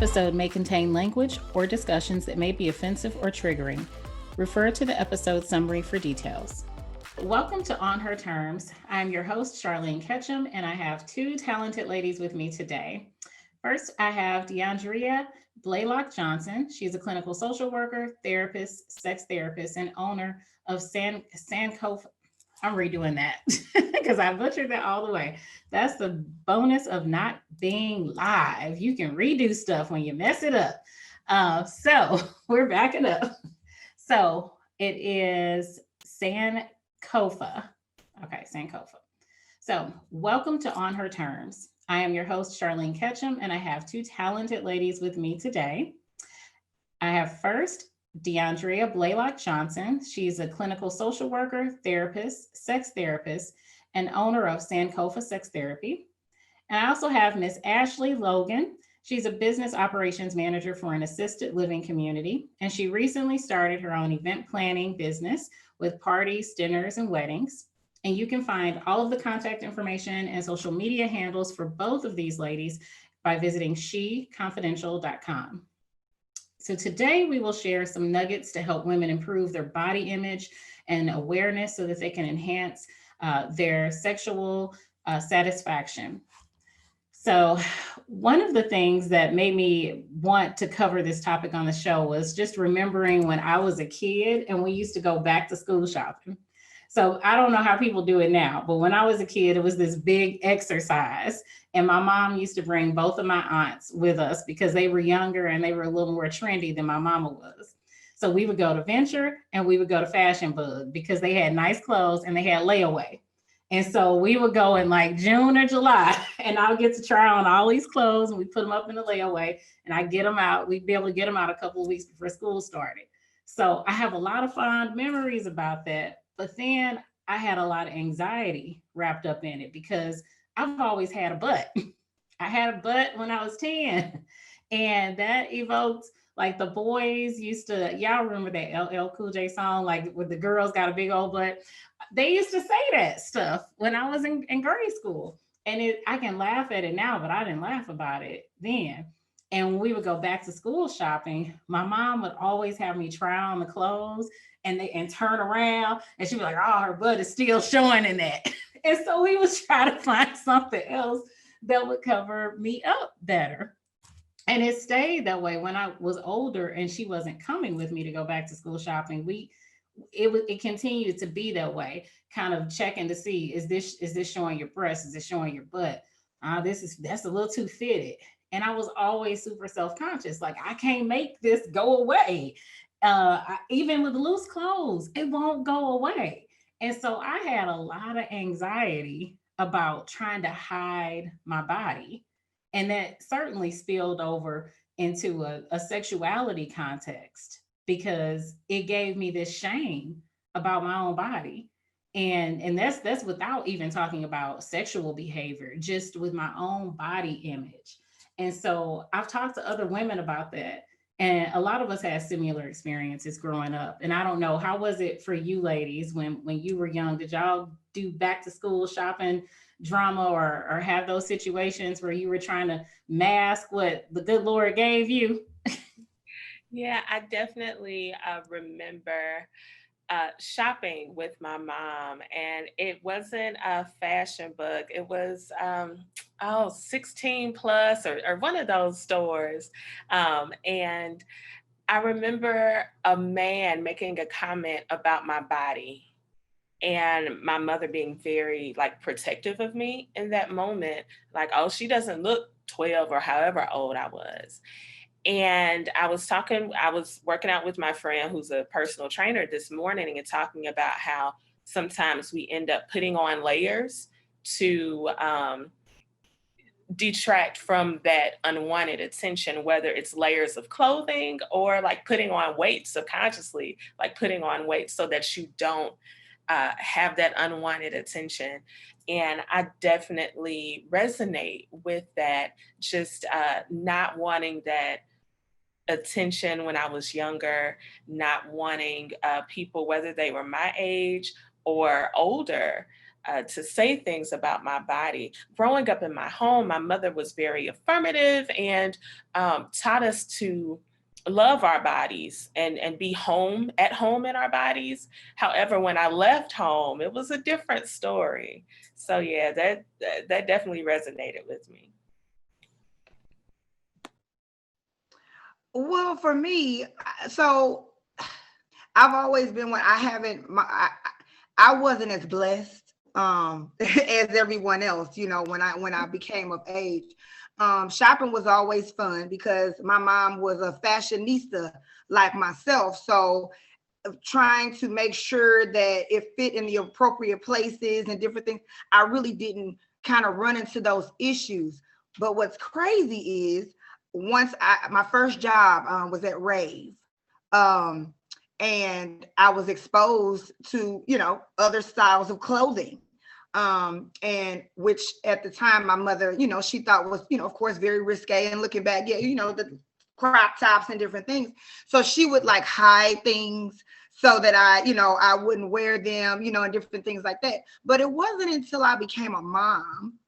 episode may contain language or discussions that may be offensive or triggering. Refer to the episode summary for details. Welcome to On Her Terms. I'm your host, Charlene Ketchum, and I have two talented ladies with me today. First, I have De-Andrea Blaylock Johnson. She's a clinical social worker, therapist, sex therapist, and owner of Sankofa. I'm redoing that because I butchered that all the way. That's the bonus of not being live. You can redo stuff when you mess it up. So we're backing up. So it is Sankofa. Okay, Sankofa. So welcome to On Her Terms. I am your host, Charlene Ketchum, and I have two talented ladies with me today. I have first De-Andrea Blaylock Johnson. She's a clinical social worker, therapist, sex therapist, and owner of Sankofa Sex Therapy. And I also have Miss Ashley Logan. She's a business operations manager for an assisted living community, and she recently started her own event planning business with parties, dinners, and weddings. And you can find all of the contact information and social media handles for both of these ladies by visiting she.confidential.com. So today we will share some nuggets to help women improve their body image and awareness so that they can enhance their sexual satisfaction. So one of the things that made me want to cover this topic on the show was just remembering when I was a kid and we used to go back to school shopping. So I don't know how people do it now, but when I was a kid, it was this big exercise. And my mom used to bring both of my aunts with us because they were younger and they were a little more trendy than my mama was. So we would go to Venture and we would go to Fashion Bug because they had nice clothes and they had layaway. And so we would go in like June or July and I would get to try on all these clothes and we put them up in the layaway and I get them out. We'd be able to get them out a couple of weeks before school started. So I have a lot of fond memories about that. But then I had a lot of anxiety wrapped up in it because I've always had a butt. I had a butt when I was 10. And that evoked like the boys used to, y'all remember that LL Cool J song, like with the girls got a big old butt. They used to say that stuff when I was in grade school. And I can laugh at it now, but I didn't laugh about it then. And when we would go back to school shopping, my mom would always have me try on the clothes and turn around and she'd be like, oh, her butt is still showing in that. And so we would try to find something else that would cover me up better. And it stayed that way when I was older and she wasn't coming with me to go back to school shopping. It continued to be that way, kind of checking to see, is this showing your breast? Is it showing your butt? That's a little too fitted. And I was always super self-conscious. Like, I can't make this go away. Even with loose clothes, it won't go away. And so I had a lot of anxiety about trying to hide my body. And that certainly spilled over into a sexuality context because it gave me this shame about my own body. And that's without even talking about sexual behavior, just with my own body image. And so I've talked to other women about that. And a lot of us had similar experiences growing up. And I don't know, how was it for you ladies when you were young? Did y'all do back to school shopping drama or have those situations where you were trying to mask what the good Lord gave you? Yeah, I definitely remember shopping with my mom, and it wasn't a fashion book. It was 16 plus or one of those stores. And I remember a man making a comment about my body and my mother being very like protective of me in that moment. Like, oh, she doesn't look 12 or however old I was. And I was working out with my friend who's a personal trainer this morning and talking about how sometimes we end up putting on layers to detract from that unwanted attention, whether it's layers of clothing or like putting on weight subconsciously, like putting on weight so that you don't have that unwanted attention. And I definitely resonate with that, just not wanting that attention when I was younger, not wanting people, whether they were my age or older, to say things about my body. Growing up in my home, my mother was very affirmative and taught us to love our bodies and be at home in our bodies. However, when I left home, it was a different story. So yeah, that definitely resonated with me. Well, for me, so I've always been one. I haven't. I wasn't as blessed as everyone else. When I became of age, shopping was always fun because my mom was a fashionista like myself. So trying to make sure that it fit in the appropriate places and different things, I really didn't kind of run into those issues. But what's crazy is my first job was at Rave. Um, and I was exposed to, other styles of clothing. And which at the time my mother, she thought was, of course, very risque. And looking back, yeah, the crop tops and different things. So she would like hide things so that I wouldn't wear them, and different things like that. But it wasn't until I became a mom,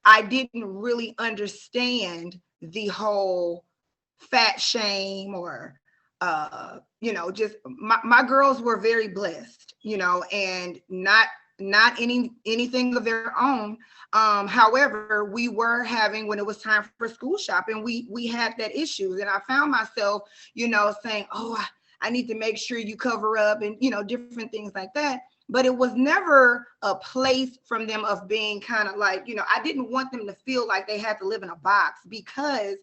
I didn't really understand the whole fat shame or just my girls were very blessed, and not anything of their own. However, we were having, when it was time for school shopping, we had that issue, and I found myself, saying, oh, I need to make sure you cover up, and different things like that. But it was never a place from them of being kind of like, I didn't want them to feel like they had to live in a box because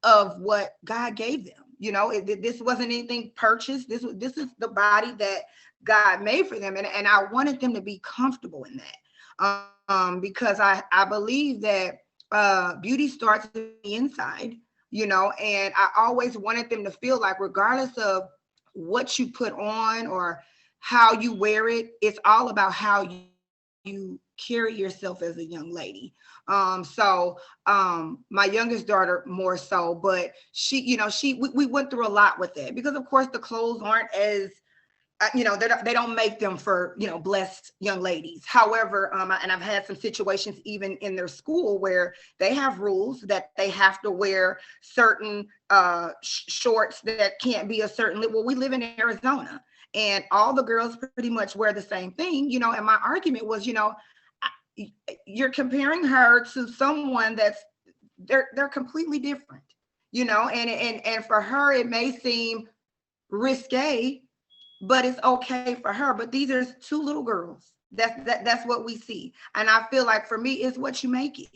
of what God gave them. This wasn't anything purchased. This is the body that God made for them. And I wanted them to be comfortable in that. Because I believe that beauty starts on the inside, and I always wanted them to feel like regardless of what you put on or how you wear it, it's all about how you carry yourself as a young lady. My youngest daughter more so, but we went through a lot with that because of course the clothes aren't as they don't make them for blessed young ladies. However, and I've had some situations even in their school where they have rules that they have to wear certain shorts that can't be a certain. Well, we live in Arizona, and all the girls pretty much wear the same thing. And my argument was, you're comparing her to someone that's they're completely different, and for her it may seem risque, but it's okay for her. But these are two little girls. That's what we see. And I feel like for me, it's what you make it,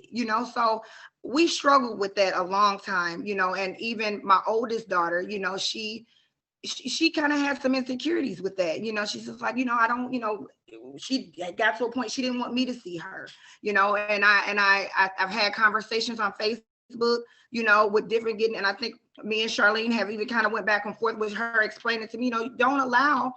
so we struggled with that a long time, and even my oldest daughter, she kind of had some insecurities with that. She's just like, I don't, she got to a point she didn't want me to see her, I've had conversations on Facebook, with different getting, and I think me and Charlene have even kind of went back and forth with her explaining to me, don't allow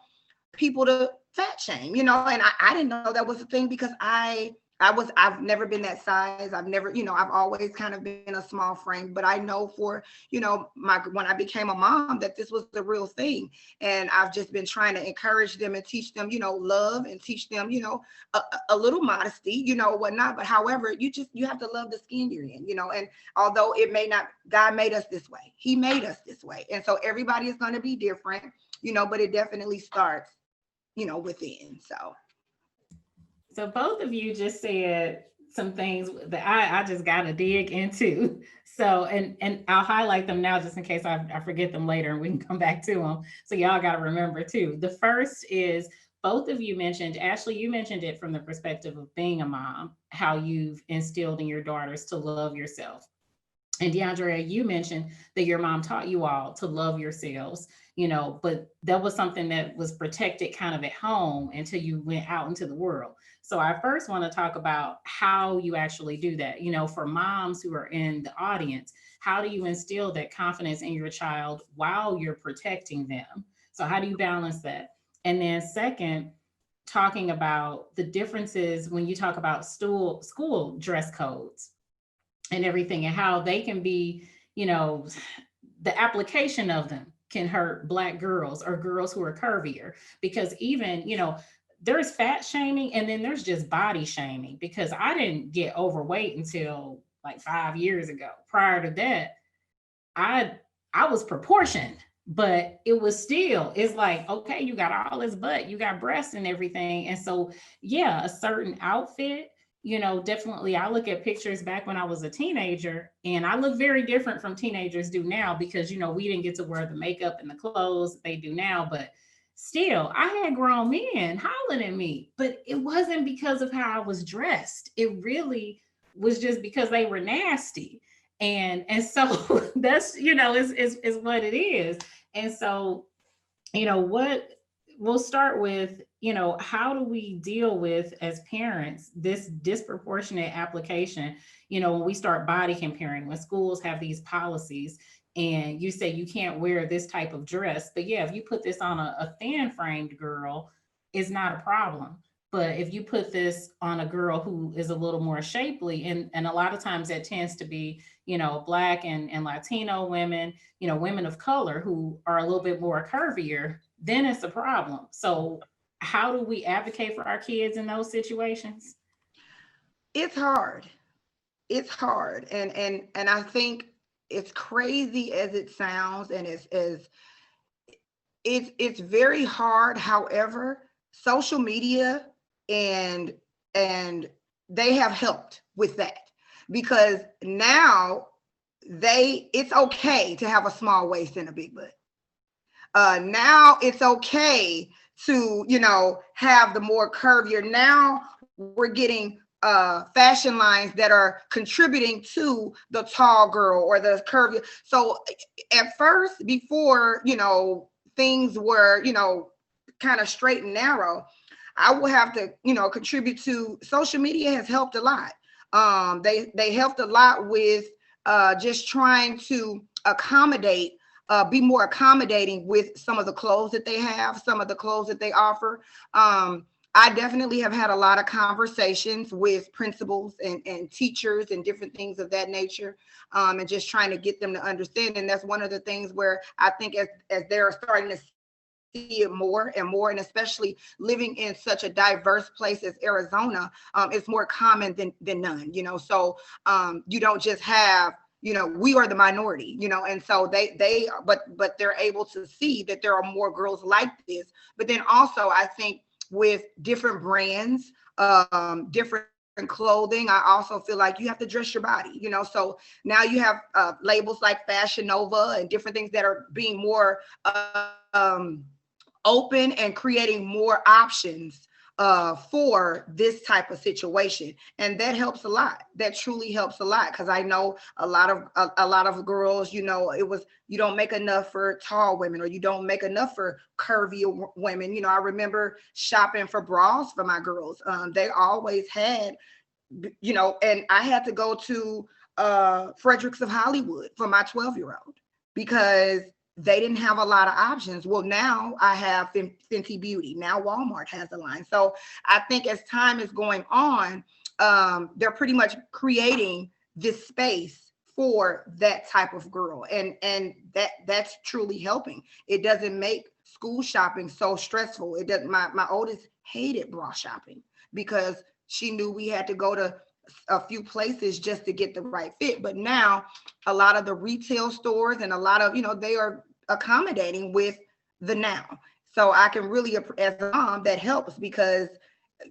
people to fat shame, and I didn't know that was a thing because I've never been that size. I've never, I've always kind of been a small frame, but I know for, when I became a mom that this was the real thing. And I've just been trying to encourage them and teach them, love, and teach them, a little modesty, whatnot. But however, you have to love the skin you're in, and although it may not, God made us this way. He made us this way. And so everybody is going to be different, but it definitely starts, within. So both of you just said some things that I just got to dig into. So, and I'll highlight them now just in case I forget them later and we can come back to them. So y'all got to remember too. The first is both of you mentioned, Ashley, you mentioned it from the perspective of being a mom, how you've instilled in your daughters to love yourself. And De-Andrea, you mentioned that your mom taught you all to love yourselves, but that was something that was protected kind of at home until you went out into the world. So I first want to talk about how you actually do that. For moms who are in the audience, how do you instill that confidence in your child while you're protecting them? So how do you balance that? And then second, talking about the differences when you talk about school dress codes and everything and how they can be, the application of them can hurt Black girls or girls who are curvier because even, there's fat shaming and then there's just body shaming, because I didn't get overweight until like 5 years ago. Prior to that, I I was proportioned, but it was still, it's like, okay, you got all this butt, you got breasts and everything. And so yeah, a certain outfit, definitely I look at pictures back when I was a teenager, and I look very different from teenagers do now, because we didn't get to wear the makeup and the clothes they do now. But still, I had grown men hollering at me, but it wasn't because of how I was dressed. It really was just because they were nasty. And so that's, is what it is. And so, what we'll start with, how do we deal with, as parents, this disproportionate application, when we start body comparing, when schools have these policies and you say you can't wear this type of dress, but yeah, if you put this on a thin framed girl, it's not a problem. But if you put this on a girl who is a little more shapely, and a lot of times that tends to be, Black and Latino women, women of color who are a little bit more curvier, then it's a problem. So, how do we advocate for our kids in those situations? It's hard. It's hard. And I think, it's crazy as it sounds, and it's very hard. However, social media and and they have helped with that, because now it's okay to have a small waist and a big butt. Now it's okay to, have the more curvier. Now we're getting fashion lines that are contributing to the tall girl or the curvy. So at first, before, things were, kind of straight and narrow, I will have to, contribute to social media has helped a lot. They helped a lot with just trying to accommodate, be more accommodating with some of the clothes that they have, some of the clothes that they offer. I definitely have had a lot of conversations with principals and teachers and different things of that nature, and just trying to get them to understand. And that's one of the things where I think, as they're starting to see it more and more, and especially living in such a diverse place as Arizona, it's more common than none. So you don't just have, we are the minority, and so but they're able to see that there are more girls like this. But then also, I think with different brands, different clothing, I also feel like you have to dress your body, so now you have labels like Fashion Nova and different things that are being more um, open and creating more options for this type of situation. And that helps a lot. That truly helps a lot, because I know a lot of girls, it was, you don't make enough for tall women, or you don't make enough for curvy women. I remember shopping for bras for my girls. They always had, and I had to go to Fredericks of Hollywood for my 12-year-old, because they didn't have a lot of options. Well, now I have Fenty Beauty. Now Walmart has a line. So I think as time is going on, they're pretty much creating this space for that type of girl, and that's truly helping. It doesn't make school shopping so stressful. It doesn't. My oldest hated bra shopping, because she knew we had to go to a few places just to get the right fit. But now a lot of the retail stores and a lot of, they are accommodating with the now. So I can really, as a mom, that helps, because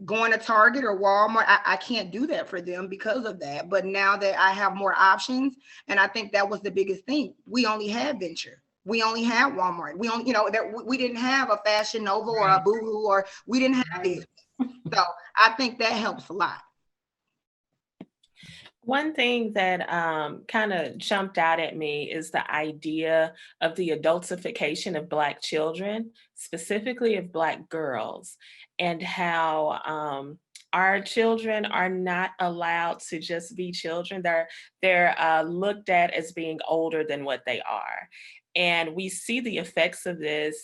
going to Target or Walmart, I can't do that for them because of that. But now that I have more options, and I think that was the biggest thing. We only had Venture. We only had Walmart. We only, that we didn't have a Fashion Nova or a Right. Boohoo, or we didn't have Right. these. So I think that helps a lot. One thing that kind of jumped out at me is the idea of the adultification of Black children, specifically of Black girls, and how our children are not allowed to just be children. They're looked at as being older than what they are. And we see the effects of this,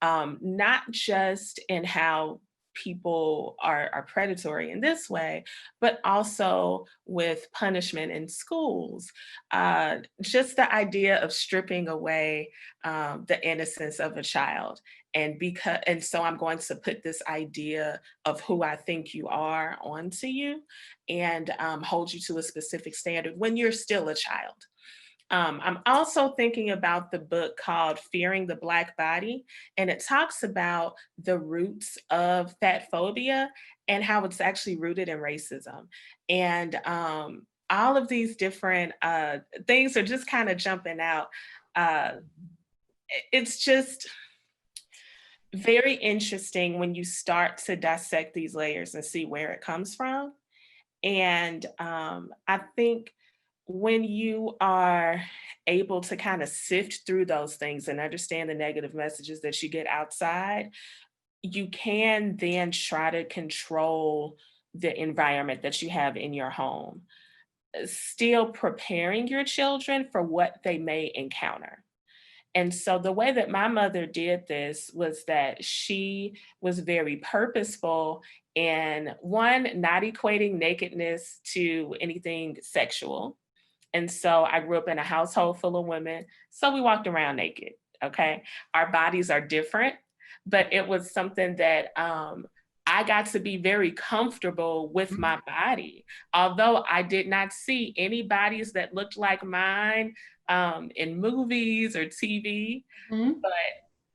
not just in how people are predatory in this way, but also with punishment in schools. Just the idea of stripping away the innocence of a child. And so I'm going to put this idea of who I think you are onto you and hold you to a specific standard when you're still a child. I'm also thinking about the book called Fearing the Black Body, and it talks about the roots of fat phobia and how it's actually rooted in racism. And all of these different things are just kind of jumping out. Uh, it's just very interesting when you start to dissect these layers and see where it comes from. And I think when you are able to kind of sift through those things and understand the negative messages that you get outside, you can then try to control the environment that you have in your home, still preparing your children for what they may encounter. And so the way that my mother did this was that she was very purposeful in one, not equating nakedness to anything sexual. And so I grew up in a household full of women. So we walked around naked. Okay. Our bodies are different, but it was something that I got to be very comfortable with my body. Although I did not see any bodies that looked like mine in movies or TV, Mhm. but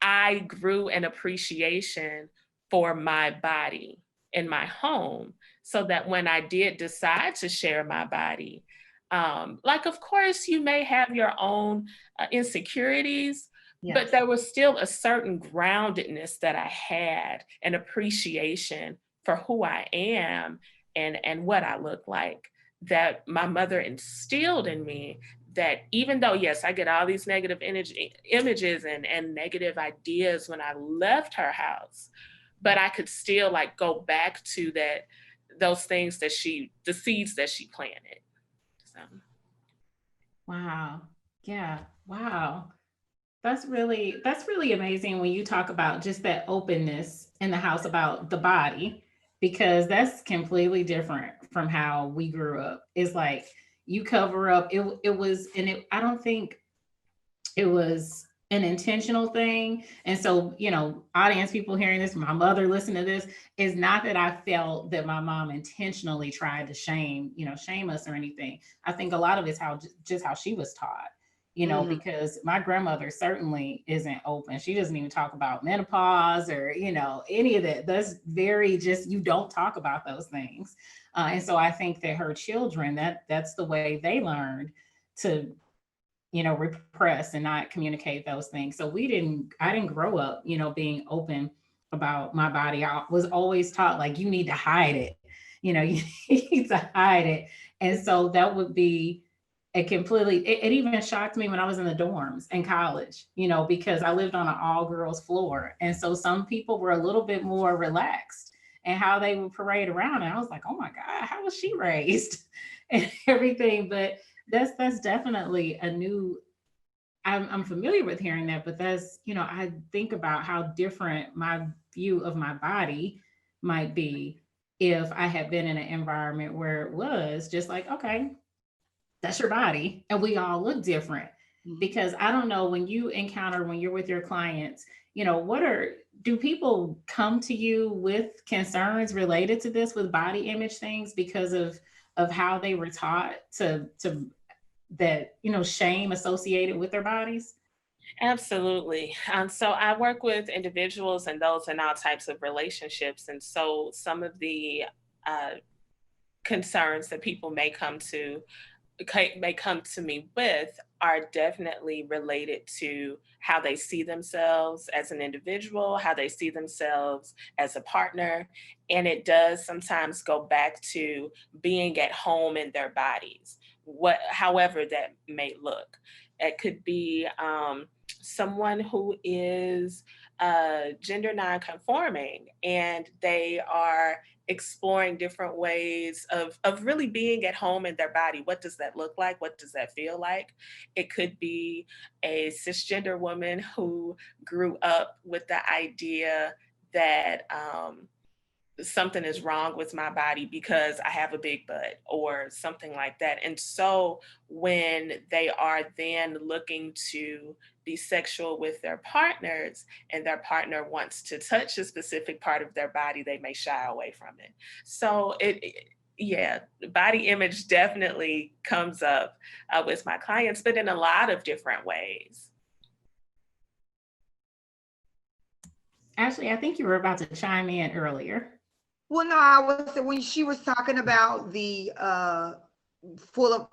I grew an appreciation for my body in my home so that when I did decide to share my body, like, of course, you may have your own insecurities, but Yes. there was still a certain groundedness that I had, an appreciation for who I am and what I look like that my mother instilled in me. That even though, yes, I get all these negative images and negative ideas when I left her house, but I could still like go back to those things the seeds that she planted. So. Wow. Yeah. Wow. That's really amazing when you talk about just that openness in the house about the body, because that's completely different from how we grew up. It's like you cover up. It was, and it, I don't think it was an intentional thing. And so, audience people hearing this, my mother listening to this, is not that I felt that my mom intentionally tried to shame us or anything. I think a lot of it's how just how she was taught, Mhm. because my grandmother certainly isn't open. She doesn't even talk about menopause or, any of that. That's very just, you don't talk about those things. And so I think that her children, that's the way they learned to repress and not communicate those things. So I didn't grow up, being open about my body. I was always taught like you need to hide it. You need to hide it. And so that would be a completely it even shocked me when I was in the dorms in college, because I lived on an all girls floor. And so some people were a little bit more relaxed and how they would parade around. And I was like, oh my God, how was she raised? And everything. But that's definitely a new. I'm familiar with hearing that, but that's, I think about how different my view of my body might be if I had been in an environment where it was just like, okay, that's your body and we all look different. Mhm. Because I don't know, when you're with your clients, do people come to you with concerns related to this, with body image things, because of how they were taught to that, shame associated with their bodies? Absolutely. So I work with individuals and those in all types of relationships. And so some of the uh, concerns that people may come to me with are definitely related to how they see themselves as an individual, how they see themselves as a partner. And it does sometimes go back to being at home in their bodies, however that may look. It could be someone who is gender nonconforming and they are exploring different ways of really being at home in their body. What does that look like? What does that feel like? It could be a cisgender woman who grew up with the idea that something is wrong with my body because I have a big butt or something like that. And so when they are then looking to be sexual with their partners and their partner wants to touch a specific part of their body, they may shy away from it. So yeah, body image definitely comes up with my clients, but in a lot of different ways. Ashley, I think you were about to chime in earlier. Well, no, I was when she was talking about the full of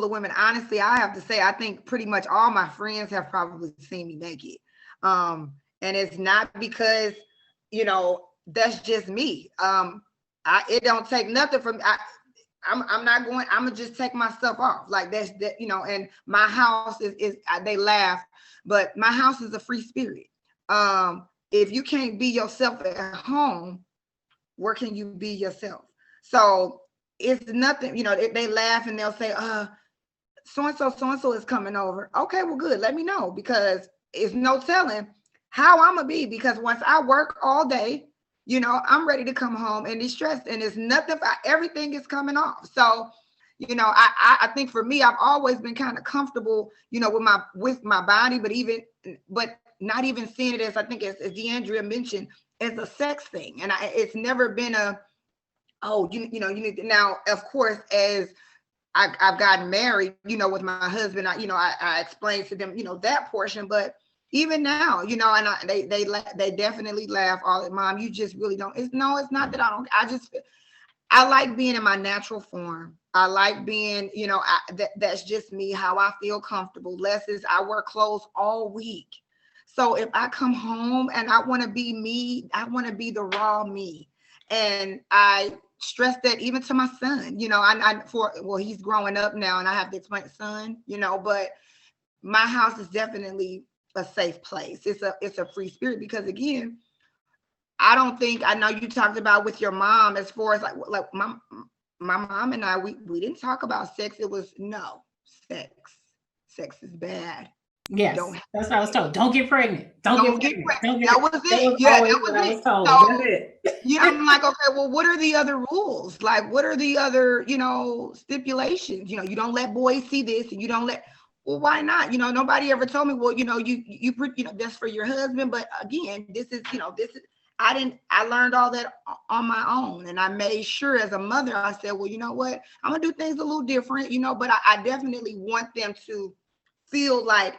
women. Honestly, I have to say, I think pretty much all my friends have probably seen me naked. And it's not because, that's just me. It don't take nothing from I'm not going, I'm gonna just take my stuff off. Like that's that, and my house is they laugh, but my house is a free spirit. If you can't be yourself at home, where can you be yourself? So it's nothing, they laugh and they'll say, so-and-so is coming over. Okay, well, good. Let me know, because it's no telling how I'm gonna be, because once I work all day, I'm ready to come home and be stressed, and it's nothing, everything is coming off. So, I think for me, I've always been kind of comfortable, with my body, but not even seeing it as, I think as De-Andrea mentioned, as a sex thing. And it's never been you need to. Now, of course, as I've gotten married, with my husband, I explained to them, that portion, but even now, and they definitely laugh all the Mom, you just really don't. It's not that I don't. I like being in my natural form. I like being, that's just me, how I feel comfortable. Less is I wear clothes all week. So if I come home and I want to be me, I want to be the raw me. And I stress that even to my son, he's growing up now and I have to explain to son, but my house is definitely a safe place. It's a free spirit, because again, I know you talked about with your mom, as far as like my mom and I, we didn't talk about sex. It was no sex. Sex is bad. Yes, that's what I was told. Don't get pregnant. Don't get pregnant. That was it. Yeah, that was it. So, that's it. I'm like, okay, well, what are the other rules? Like, what are the other, stipulations? You don't let boys see this, and you don't let. Well, why not? Nobody ever told me, well, you that's for your husband. But again, this is. I learned all that on my own, and I made sure as a mother, I said, well, you know what? I'm gonna do things a little different, but I definitely want them to feel like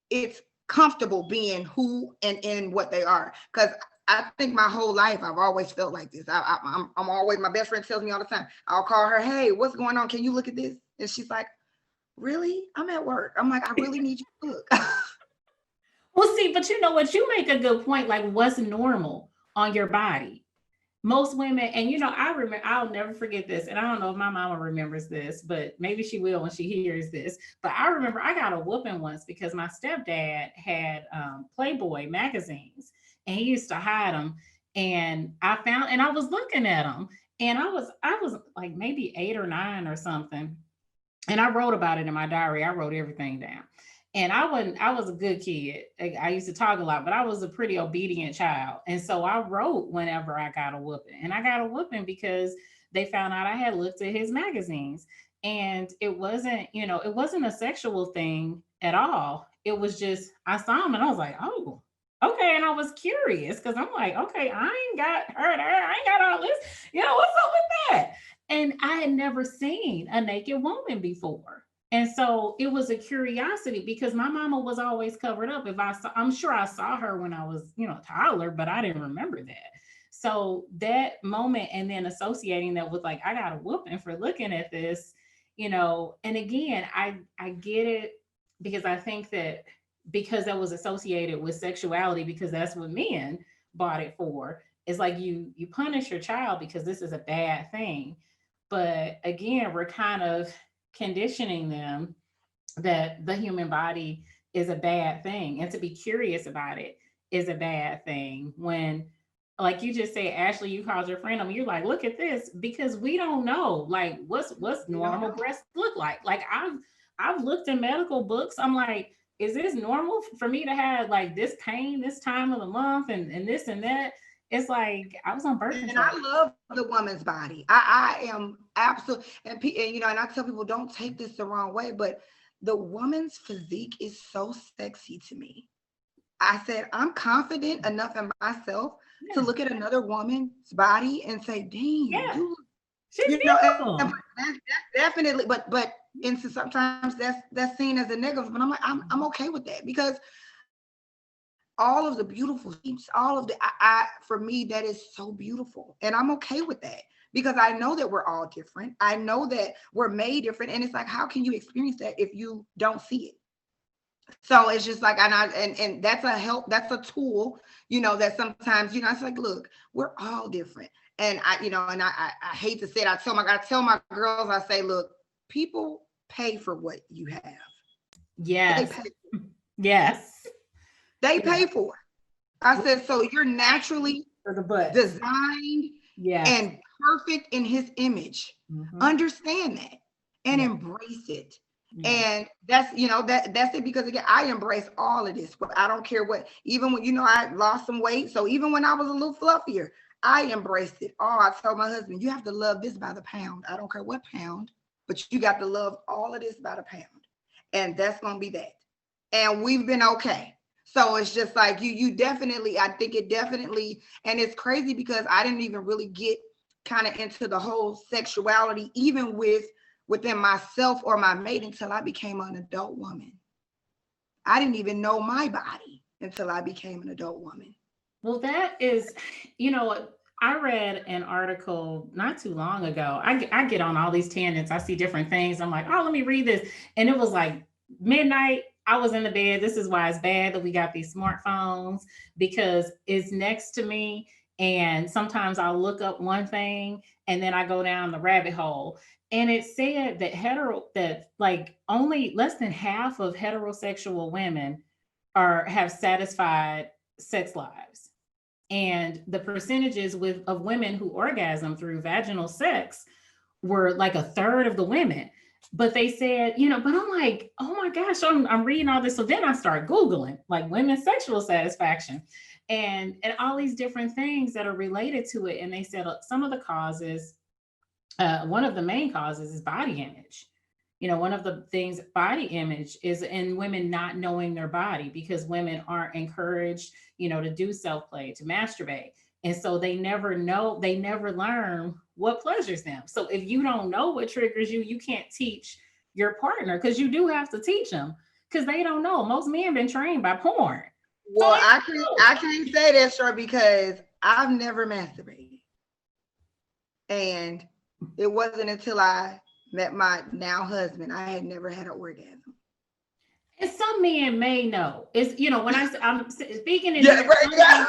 it's comfortable being who and in what they are. Because I think my whole life I've always felt like this. I'm always, my best friend tells me all the time, I'll call her, hey, what's going on? Can you look at this? And she's like, really? I'm at work. I'm like, I really need you to look. Well, see, but you know what? You make a good point. Like, what's normal on your body? Most women, and I remember, I'll never forget this. And I don't know if my mama remembers this, but maybe she will when she hears this. But I remember I got a whooping once because my stepdad had Playboy magazines, and he used to hide them. And I was looking at them, and I was like maybe 8 or 9 or something. And I wrote about it in my diary. I wrote everything down. And I was a good kid. I used to talk a lot, but I was a pretty obedient child. And so I wrote whenever I got a whooping. And I got a whooping because they found out I had looked at his magazines. And it wasn't a sexual thing at all. It was just, I saw him and I was like, oh, okay. And I was curious because I'm like, okay, I ain't got hurt. I ain't got all this. What's up with that? And I had never seen a naked woman before. And so it was a curiosity because my mama was always covered up. I'm sure I saw her when I was, a toddler, but I didn't remember that. So that moment, and then associating that with like, I got a whooping for looking at this, and again, I get it, because I think that because that was associated with sexuality, because that's what men bought it for. It's like you punish your child because this is a bad thing. But again, we're kind of conditioning them that the human body is a bad thing, and to be curious about it is a bad thing. When, like you just say, Ashley, you called your friend you're like, look at this, because we don't know like what's normal breasts look like. Like I've looked in medical books. I'm like, is this normal for me to have like this pain this time of the month and this and that? It's like I was on birth And control. I love the woman's body. I am absolutely, and and I tell people don't take this the wrong way, but the woman's physique is so sexy to me. I said I'm confident enough in myself to Yeah, look at another woman's body and say, "Dang, yeah, you," she's and beautiful. that's definitely, but and so sometimes that's seen as a negative, but I'm okay with that because all of the beautiful shapes, all of the for me that is so beautiful, and I'm okay with that because I know that we're all different. I know that we're made different, and it's like, how can you experience that if you don't see it? So it's just like, and that's a help, that's a tool, that sometimes, it's like, look, we're all different. And I hate to say it, I tell my girls, I say, look, people pay for what you have. They Yes, pay, yes, they yes. pay for it. I said, so you're naturally For the butts. designed Yes. and perfect in his image. Hmm. Understand that and Yeah. embrace it. Yeah. And that's it, because again, I embrace all of this. But I don't care what, even when I lost some weight. So even when I was a little fluffier, I embraced it. Oh, I told my husband, you have to love this by the pound. I don't care what pound, but you got to love all of this by the pound. And that's gonna be that. And we've been okay. So it's just like you definitely, I think it definitely, and it's crazy because I didn't even really get kind of into the whole sexuality, even within myself or my mate, until I became an adult woman. I didn't even know my body until I became an adult woman. Well, that is, I read an article not too long ago. I get on all these tangents. I see different things. I'm like, oh, let me read this. And it was like midnight. I was in the bed. This is why it's bad that we got these smartphones, because it's next to me. And sometimes I'll look up one thing and then I go down the rabbit hole. And it said that like only less than half of heterosexual women have satisfied sex lives, and the percentages of women who orgasm through vaginal sex were like a third of the women. But they said, but I'm like, oh my gosh, I'm reading all this. So then I start Googling like women's sexual satisfaction and all these different things that are related to it. And they said some of the causes, one of the main causes is body image. One of the things, body image, is in women not knowing their body, because women aren't encouraged, to do self play, to masturbate. And so they never know, they never learn what pleasures them. So if you don't know what triggers you, you can't teach your partner, because you do have to teach them, because they don't know. Most men been trained by porn. So Well, they I don't can't know. I can't say that, sure, because I've never masturbated. And it wasn't until I met my now husband, I had never had an orgasm. And some men may know. It's, when I'm speaking in Yeah, general, right. some men,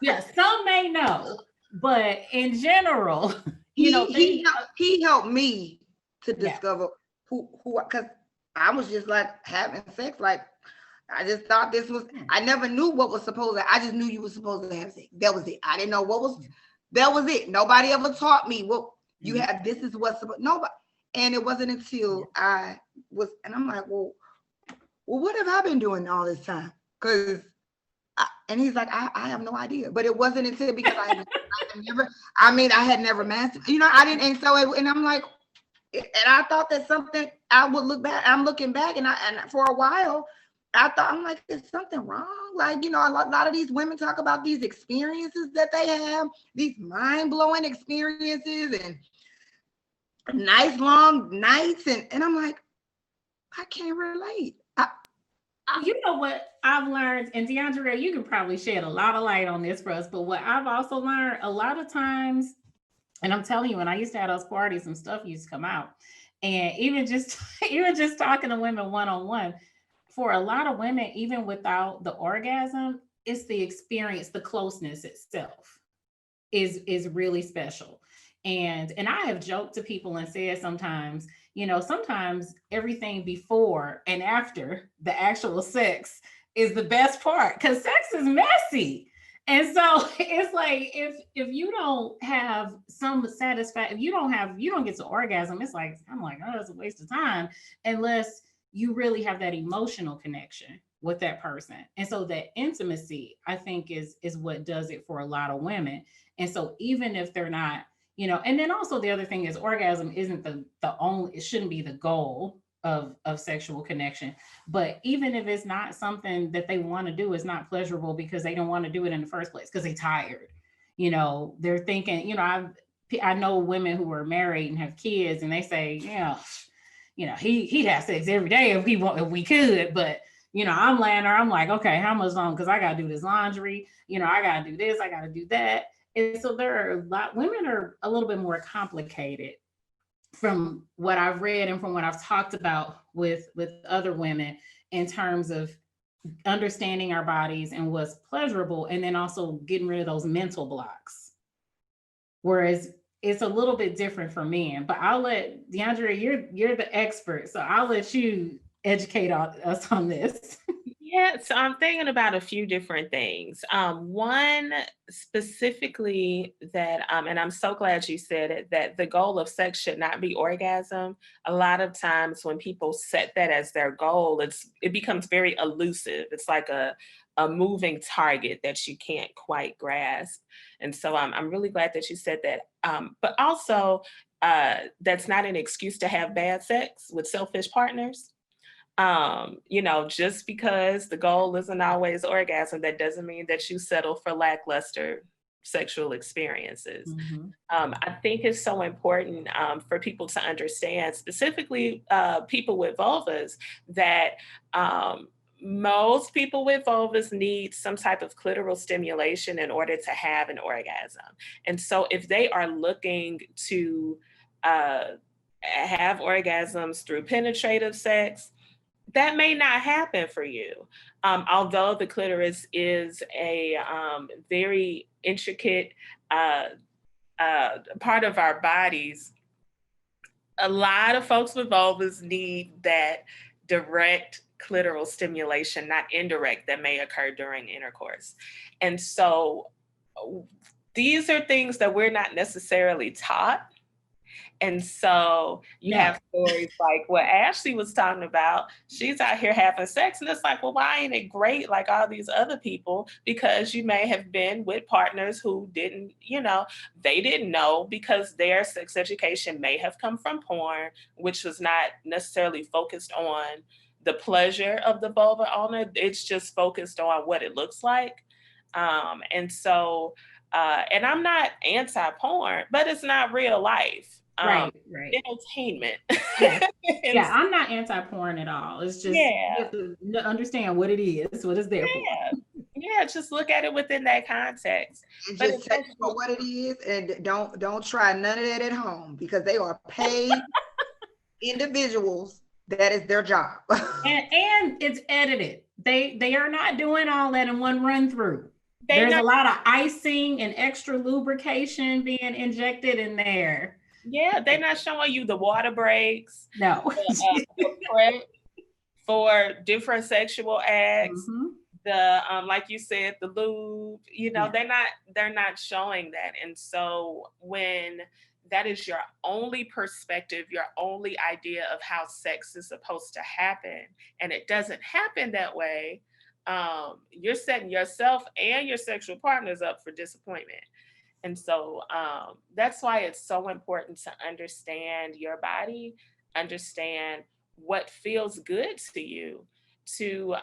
Yeah. yeah, some may know, but in general, they, He helped me to yeah, discover who, because I was just like having sex, like I just thought this was, I never knew what was supposed to, I just knew you were supposed to have sex. That was it. I didn't know what was, that was it. Nobody ever taught me what you mhm, have, this is what's supposed, nobody. And it wasn't yeah, until I was, and I'm like, well, what have I been doing all this time? Because, and he's like, I have no idea. But it wasn't until, because I had never, I had never mastered, I didn't, and so, and I'm like, and I thought that something, I would look back, I'm looking back, and for a while, I thought, I'm like, is something wrong? Like, a lot of these women talk about these experiences that they have, these mind-blowing experiences and nice long nights. And I'm like, I can't relate. Well, you know what I've learned, and De-Andrea, you can probably shed a lot of light on this for us. But what I've also learned, a lot of times, and I'm telling you, when I used to have those parties, some stuff used to come out, and even just even just talking to women one on one, for a lot of women, even without the orgasm, it's the experience, the closeness itself is really special. And I have joked to people and said sometimes, sometimes everything before and after the actual sex is the best part, because sex is messy. And so it's like, if you don't have some satisfaction, if you don't get to orgasm, it's like, I'm like, oh, it's a waste of time, unless you really have that emotional connection, with that person. And so that intimacy, I think, is what does it for a lot of women. And so even if they're not, and then also the other thing is orgasm isn't the only, it shouldn't be the goal of sexual connection. But even if it's not something that they want to do, it's not pleasurable because they don't want to do it in the first place because they're tired. They're thinking, I know women who are married and have kids, and they say, he'd have sex every day if we could, but I'm laying there, I'm like, okay, how much long? Because I gotta do this laundry, I gotta do this, I gotta do that. And so there are women are a little bit more complicated from what I've read and from what I've talked about with other women in terms of understanding our bodies and what's pleasurable, and then also getting rid of those mental blocks. Whereas it's a little bit different for men. But I'll let De-Andrea, you're the expert, so I'll let you educate us on this. Yeah, so I'm thinking about a few different things. One specifically that, and I'm so glad you said it, that the goal of sex should not be orgasm. A lot of times when people set that as their goal, it becomes very elusive. It's like a moving target that you can't quite grasp. And so I'm really glad that you said that. But also, that's not an excuse to have bad sex with selfish partners. Just because the goal isn't always orgasm, that doesn't mean that you settle for lackluster sexual experiences. Mm-hmm. I think it's so important for people to understand, specifically people with vulvas, that most people with vulvas need some type of clitoral stimulation in order to have an orgasm. And so if they are looking to have orgasms through penetrative sex, that may not happen for you. Although the clitoris is a very intricate part of our bodies, a lot of folks with vulvas need that direct clitoral stimulation, not indirect, that may occur during intercourse. And so these are things that we're not necessarily taught. And so you have stories like what Ashley was talking about. She's out here having sex, and it's like, well, why ain't it great like all these other people? Because you may have been with partners who didn't, they didn't know, because their sex education may have come from porn, which was not necessarily focused on the pleasure of the vulva owner. It's just focused on what it looks like. And so, and I'm not anti-porn, but it's not real life. Right. Entertainment. Yeah, I'm not anti-porn at all. It's just you have to understand what it is, what it's there for. Yeah, just look at it within that context. And just take it for what it is, and don't try none of that at home, because they are paid individuals. That is their job. and it's edited. They are not doing all that in one run through. There's a lot of icing and extra lubrication being injected in there. Yeah, they're not showing you the water breaks. No. The prep for different sexual acts. Mm-hmm. The like you said, the lube. They're not showing that. And so when that is your only perspective, your only idea of how sex is supposed to happen, and it doesn't happen that way, you're setting yourself and your sexual partners up for disappointment. And so that's why it's so important to understand your body, understand what feels good to you, to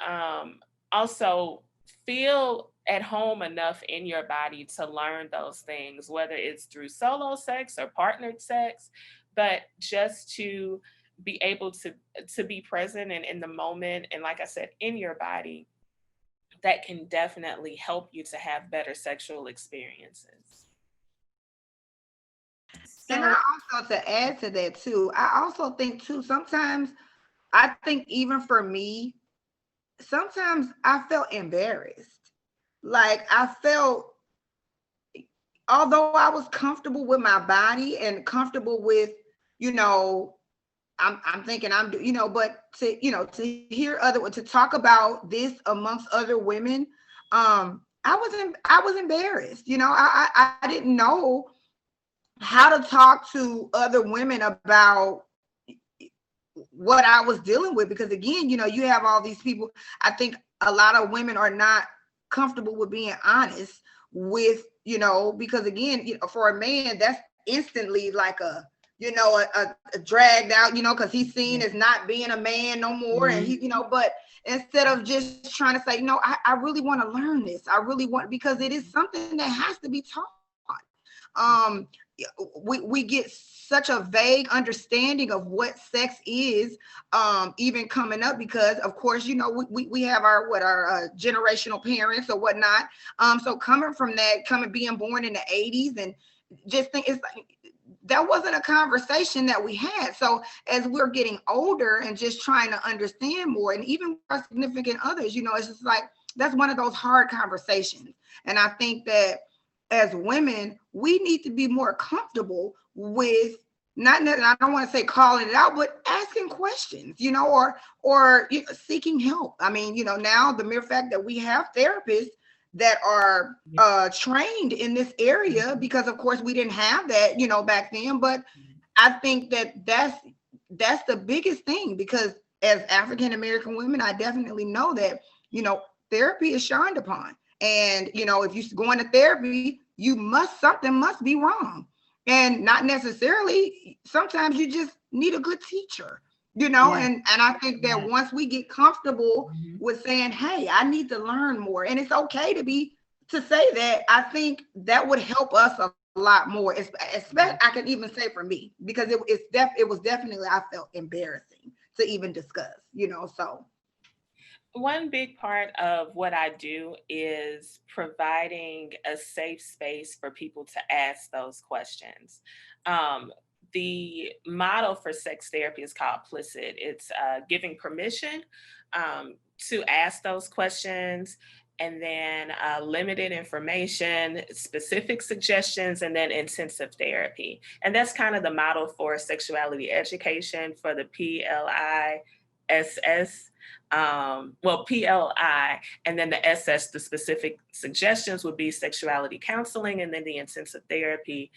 also feel at home enough in your body to learn those things, whether it's through solo sex or partnered sex, but just to be able to be present and in the moment, and like I said, in your body. That can definitely help you to have better sexual experiences. And I also, to add to that too, I also think too, sometimes I think even for me, sometimes I felt embarrassed. Like I felt, although I was comfortable with my body and comfortable with, I'm thinking but to hear to talk about this amongst other women, I was embarrassed. I didn't know how to talk to other women about what I was dealing with, because again, you have all these people. I think a lot of women are not comfortable with being honest with, because again, for a man, that's instantly like a dragged out, because he's seen as not being a man no more. And but instead of just trying to say, no, I really want to learn this. I really want, because it is something that has to be taught. We get such a vague understanding of what sex is, even coming up, because of course, we have our generational parents or whatnot. So coming from that, being born in the 80s, and just think it's like, that wasn't a conversation that we had. So as we're getting older and just trying to understand more, and even our significant others, it's just like, that's one of those hard conversations. And I think that as women, we need to be more comfortable with, not, I don't want to say calling it out, but asking questions, or seeking help. I mean, now the mere fact that we have therapists that are trained in this area, because of course we didn't have that, back then. But I think that that's the biggest thing, because as African American women, I definitely know that, therapy is shined upon. And, if you're going to therapy, something must be wrong. And not necessarily, sometimes you just need a good teacher, and I think that once we get comfortable with saying, hey, I need to learn more, and it's okay to say that, I think that would help us a lot more. Especially, I can even say for me, because it was definitely, I felt embarrassing to even discuss, so. One big part of what I do is providing a safe space for people to ask those questions. The model for sex therapy is called Plicit. It's giving permission to ask those questions, and then limited information, specific suggestions, and then intensive therapy. And that's kind of the model for sexuality education for the PLISS. PLI, and then the SS, the specific suggestions would be sexuality counseling, and then the intensive therapy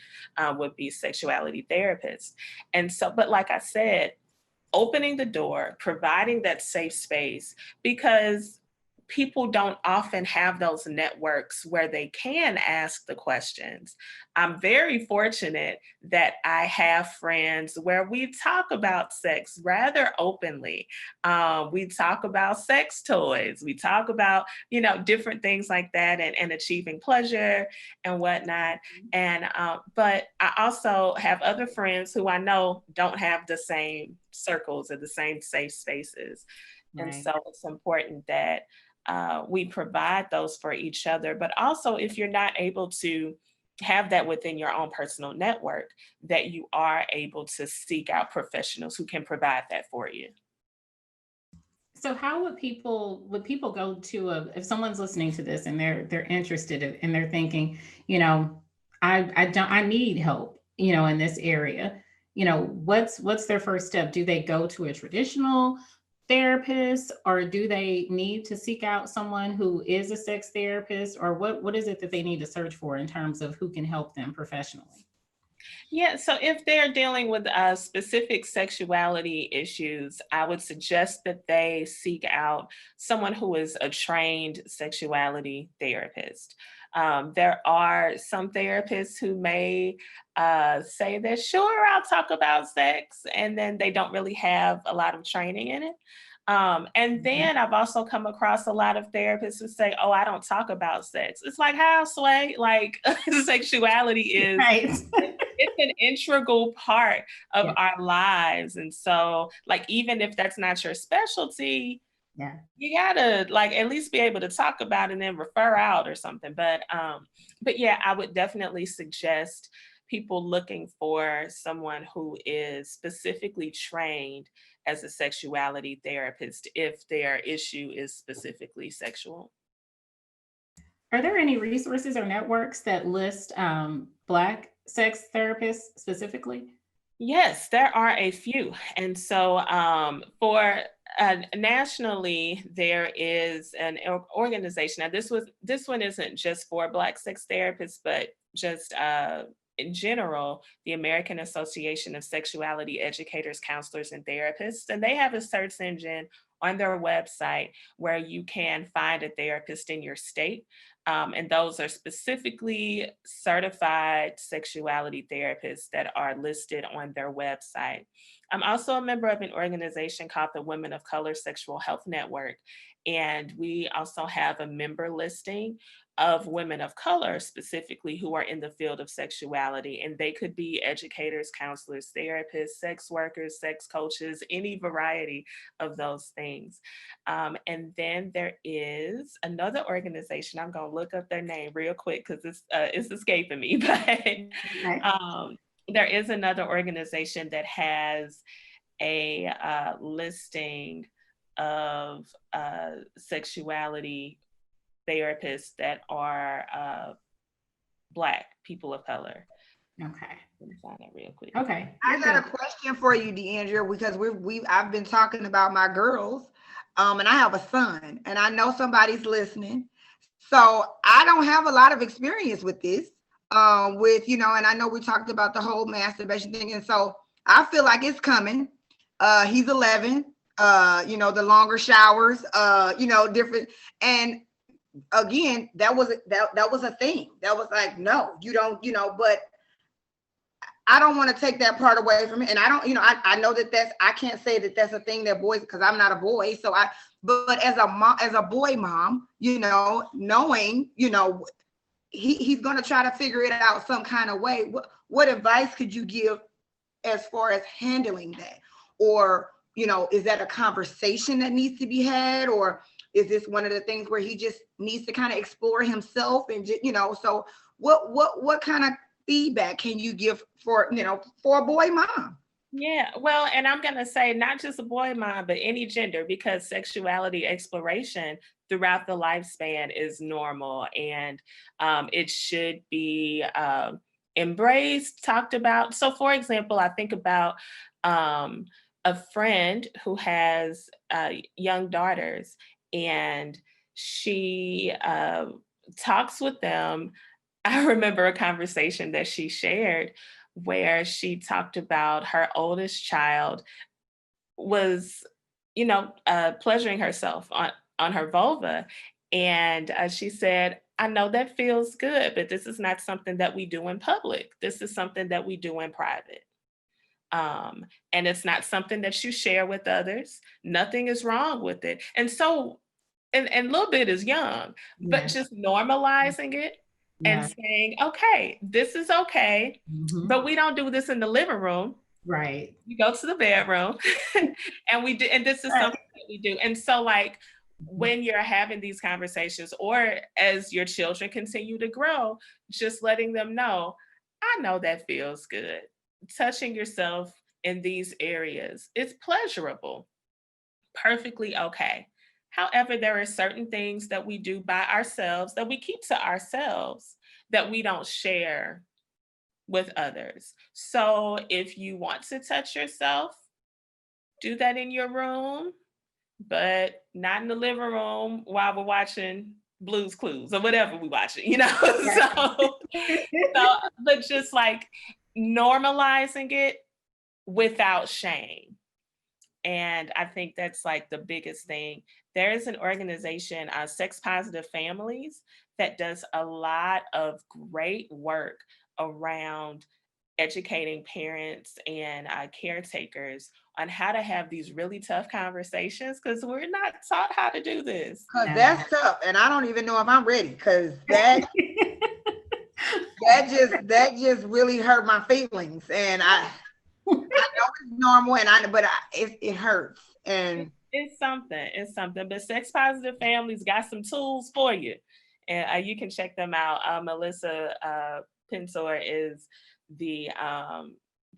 would be sexuality therapists. And so, but like I said, opening the door, providing that safe space, because people don't often have those networks where they can ask the questions. I'm very fortunate that I have friends where we talk about sex rather openly. We talk about sex toys. We talk about, different things like that, and achieving pleasure and whatnot. And, but I also have other friends who I know don't have the same circles or the same safe spaces. Right. And so it's important that we provide those for each other. But also, if you're not able to have that within your own personal network, that you are able to seek out professionals who can provide that for you. So how would people go to if someone's listening to this and they're interested and they're thinking, I need help, in this area, what's their first step? Do they go to a traditional therapist, or do they need to seek out someone who is a sex therapist, or what is it that they need to search for in terms of who can help them professionally? Yeah, so if they're dealing with specific sexuality issues, I would suggest that they seek out someone who is a trained sexuality therapist. There are some therapists who may say that, sure, I'll talk about sex, and then they don't really have a lot of training in it. And then I've also come across a lot of therapists who say, oh, I don't talk about sex. It's like, how, Sway? Like, sexuality is right. it's an integral part of our lives. And so, like, even if that's not your specialty, you gotta at least be able to talk about it and then refer out or something. But yeah, I would definitely suggest people looking for someone who is specifically trained as a sexuality therapist if their issue is specifically sexual. Are there any resources or networks that list Black sex therapists specifically? Yes, there are a few. And so for nationally, there is an organization. Now, this one isn't just for Black sex therapists, but just in general, the American Association of Sexuality Educators, Counselors, and Therapists, and they have a search engine on their website where you can find a therapist in your state. And those are specifically certified sexuality therapists that are listed on their website. I'm also a member of an organization called the Women of Color Sexual Health Network. And we also have a member listing of women of color specifically who are in the field of sexuality. And they could be educators, counselors, therapists, sex workers, sex coaches, any variety of those things. And then there is another organization. I'm going to look up their name real quick because it's escaping me. But there is another organization that has a listing of sexuality therapists that are Black people of color. Okay. Let me find that real quick. Okay. I got a question for you, De-Andrea, because I've been talking about my girls, and I have a son, and I know somebody's listening. So I don't have a lot of experience with this, with, and I know we talked about the whole masturbation thing. And so I feel like it's coming. He's 11, the longer showers, different. And again, that was a thing. That was like, no, you don't, but I don't want to take that part away from it. And I don't, I know that I can't say that that's a thing that boys, because I'm not a boy. So but as a mom, as a boy mom, knowing, he's going to try to figure it out some kind of way. What advice could you give as far as handling that? Or, is that a conversation that needs to be had? Or is this one of the things where he just needs to kind of explore himself and, so what kind of feedback can you give for a boy mom? Yeah, well, and I'm going to say not just a boy mom, but any gender, because sexuality exploration throughout the lifespan is normal, and it should be embraced, talked about. So for example, I think about a friend who has young daughters, and she talks with them. I remember a conversation that she shared where she talked about her oldest child was, pleasuring herself on her vulva. And she said, I know that feels good, but this is not something that we do in public. This is something that we do in private. And it's not something that you share with others. Nothing is wrong with it. And so, and little bit is young, but just normalizing it and saying, okay, this is okay, but we don't do this in the living room. Right. We go to the bedroom and we do, and this is something that we do. And so like when you're having these conversations, or as your children continue to grow, just letting them know, I know that feels good. Touching yourself in these areas, it's pleasurable, perfectly okay. However, there are certain things that we do by ourselves that we keep to ourselves that we don't share with others. So if you want to touch yourself, do that in your room, but not in the living room while we're watching Blue's Clues or whatever we watching, so but just like normalizing it without shame. And I think that's like the biggest thing. There is an organization, Sex Positive Families, that does a lot of great work around educating parents and caretakers on how to have these really tough conversations, because we're not taught how to do this. Because that's tough, and I don't even know if I'm ready, because that that just really hurt my feelings, and I know it's normal, and it hurts, and it's something. But Sex Positive Families got some tools for you, and you can check them out. Melissa Pintor is the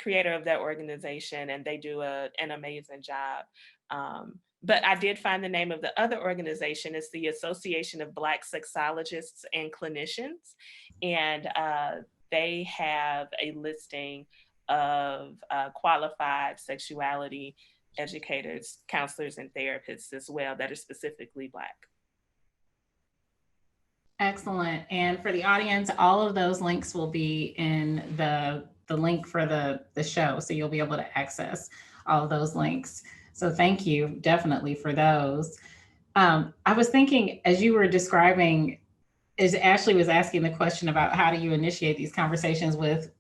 creator of that organization, and they do an amazing job. But I did find the name of the other organization. It's the Association of Black Sexologists and Clinicians, and they have a listing of qualified sexuality educators, counselors, and therapists as well that are specifically Black. Excellent. And for the audience, all of those links will be in the link for the show. So you'll be able to access all of those links. So thank you definitely for those. I was thinking as you were describing, as Ashley was asking the question about how do you initiate these conversations with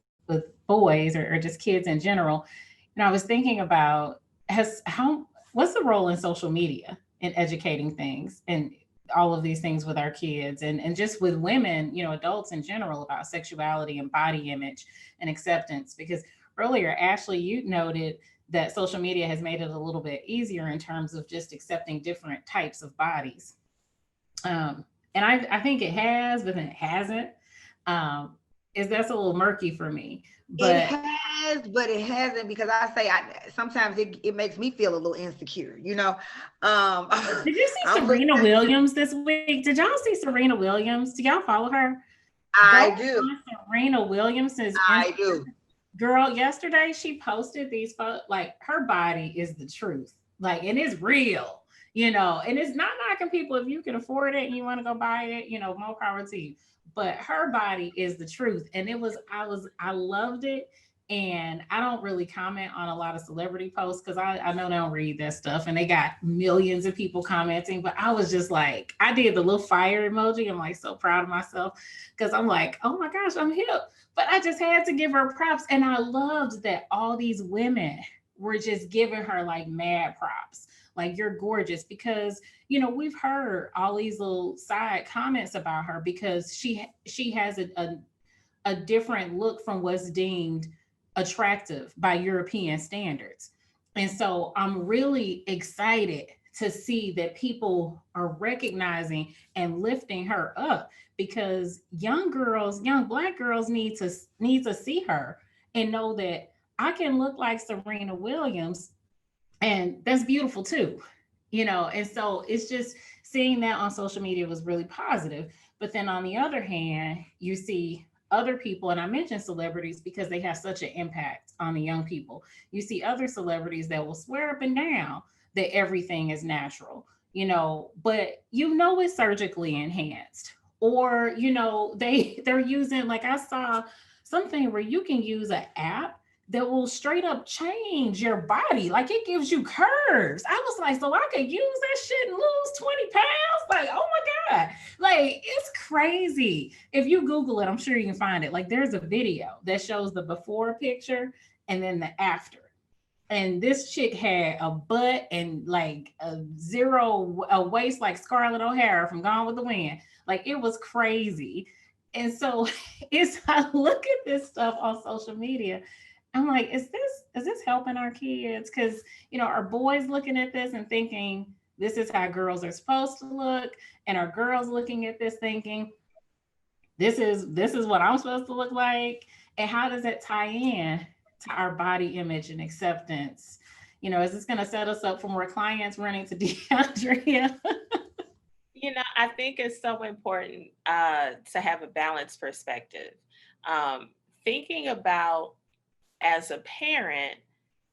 boys or just kids in general, and I was thinking about has how what's the role in social media in educating things and all of these things with our kids and just with women, adults in general about sexuality and body image and acceptance. Because earlier, Ashley, you noted that social media has made it a little bit easier in terms of just accepting different types of bodies. And I think it has, but then it hasn't. Is that's a little murky for me. It But has, but it hasn't, because sometimes it makes me feel a little insecure, did you see I'm looking Serena at, Williams this week? Did y'all see Serena Williams? Do y'all follow her? Go I do, on Serena Williams's I do. girl. Yesterday she posted these photos. Like her body is the truth. Like, and it's real. And it's not knocking people if you can afford it and you want to go buy it. More power to you. But her body is the truth, and I loved it. And I don't really comment on a lot of celebrity posts because I know they don't read that stuff, and they got millions of people commenting. But I was just like, I did the little fire emoji. I'm like so proud of myself because I'm like, oh my gosh, I'm hip. But I just had to give her props. And I loved that all these women were just giving her like mad props. Like, you're gorgeous, because we've heard all these little side comments about her because she has a different look from what's deemed attractive by European standards. And so I'm really excited to see that people are recognizing and lifting her up, because young black girls need to see her and know that I can look like Serena Williams, and that's beautiful too. And so it's just seeing that on social media was really positive. But then on the other hand, you see other people, and I mentioned celebrities because they have such an impact on the young people. You see other celebrities that will swear up and down that everything is natural, but it's surgically enhanced. Or they're using, like, I saw something where you can use an app that will straight up change your body. Like, it gives you curves. I was like, so I could use that shit and lose 20 pounds? Like, oh my God. Like, it's crazy. If you Google it, I'm sure you can find it. Like, there's a video that shows the before picture and then the after. And this chick had a butt and like a waist like Scarlett O'Hara from Gone with the Wind. Like, it was crazy. And so I look at this stuff on social media, I'm like, is this helping our kids? Because are boys looking at this and thinking this is how girls are supposed to look, and are girls looking at this thinking this is what I'm supposed to look like? And how does that tie in to our body image and acceptance? Is this going to set us up for more clients running to De-Andrea? I think it's so important to have a balanced perspective. Thinking about, as a parent,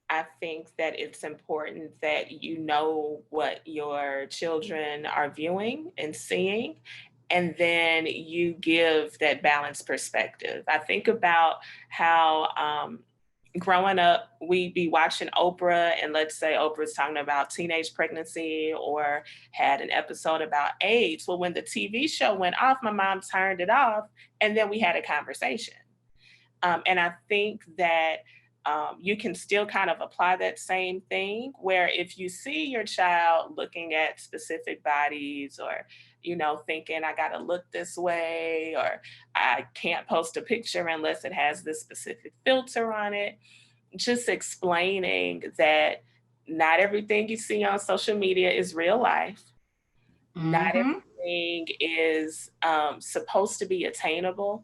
I think that it's important that you know what your children are viewing and seeing, and then you give that balanced perspective. I think about how growing up, we'd be watching Oprah, and let's say Oprah's talking about teenage pregnancy or had an episode about AIDS. Well, when the TV show went off, my mom turned it off, and then we had a conversation. And I think that you can still kind of apply that same thing, where if you see your child looking at specific bodies, or, thinking I got to look this way, or I can't post a picture unless it has this specific filter on it, just explaining that not everything you see on social media is real life. Not everything is supposed to be attainable.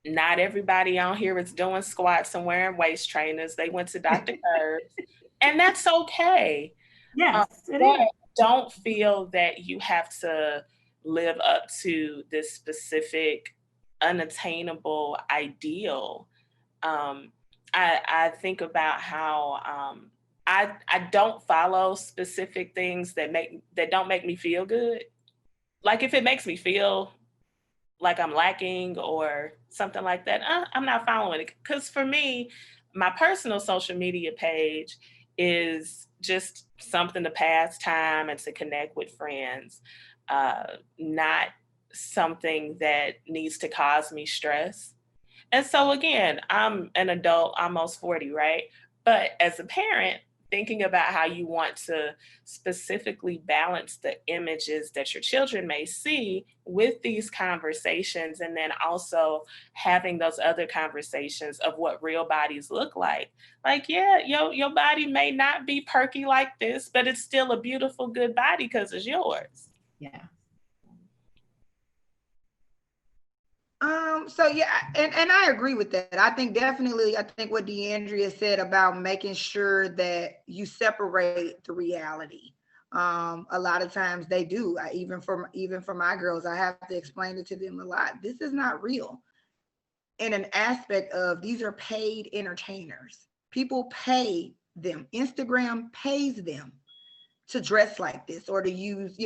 Not everybody on here is doing squats and wearing waist trainers. They went to Dr. Curves, and that's okay. Yes, it But is. don't feel that you have to live up to this specific unattainable ideal. I think about how I don't follow specific things that don't make me feel good. Like, if it makes me feel like I'm lacking or something like that, I'm not following it. Because for me, my personal social media page is just something to pass time and to connect with friends, not something that needs to cause me stress. And so again, I'm an adult, almost 40, right? But as a parent, thinking about how you want to specifically balance the images that your children may see with these conversations, and then also having those other conversations of what real bodies look like. Like, yeah, your body may not be perky like this, but it's still a beautiful, good body because it's yours. Yeah. So yeah, and I agree with that. I think definitely, I think what De-Andrea said about making sure that you separate the reality. A lot of times they do. Even for my girls, I have to explain it to them a lot. This is not real. In an aspect of, these are paid entertainers. People pay them. Instagram pays them to dress like this or to use,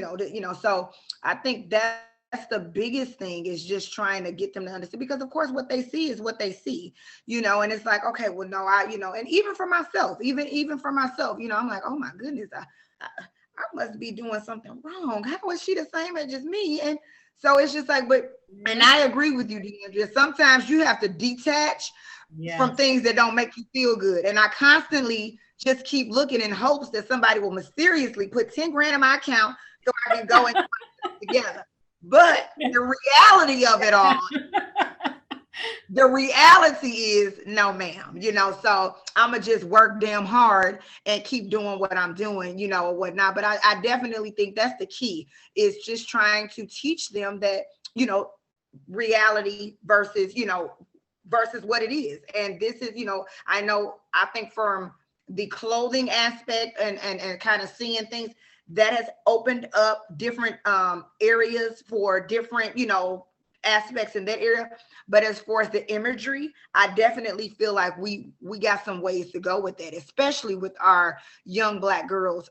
so I think that's the biggest thing, is just trying to get them to understand, because of course what they see is what they see, and it's like, okay, well, no, and even for myself, even for myself, I'm like, oh my goodness, I must be doing something wrong. How is she the same age as me? And so it's just like, and I agree with you, DeAndrea. Sometimes you have to detach from things that don't make you feel good. And I constantly just keep looking in hopes that somebody will mysteriously put 10 grand in my account so I can go and put it together. But the reality of it all, the reality is, no, ma'am, so I'm gonna just work damn hard and keep doing what I'm doing, or whatnot. But I definitely think that's the key, is just trying to teach them that, reality versus what it is. And this is, I think from the clothing aspect and kind of seeing things, that has opened up different areas for different, aspects in that area. But as far as the imagery, I definitely feel like we got some ways to go with that, especially with our young Black girls,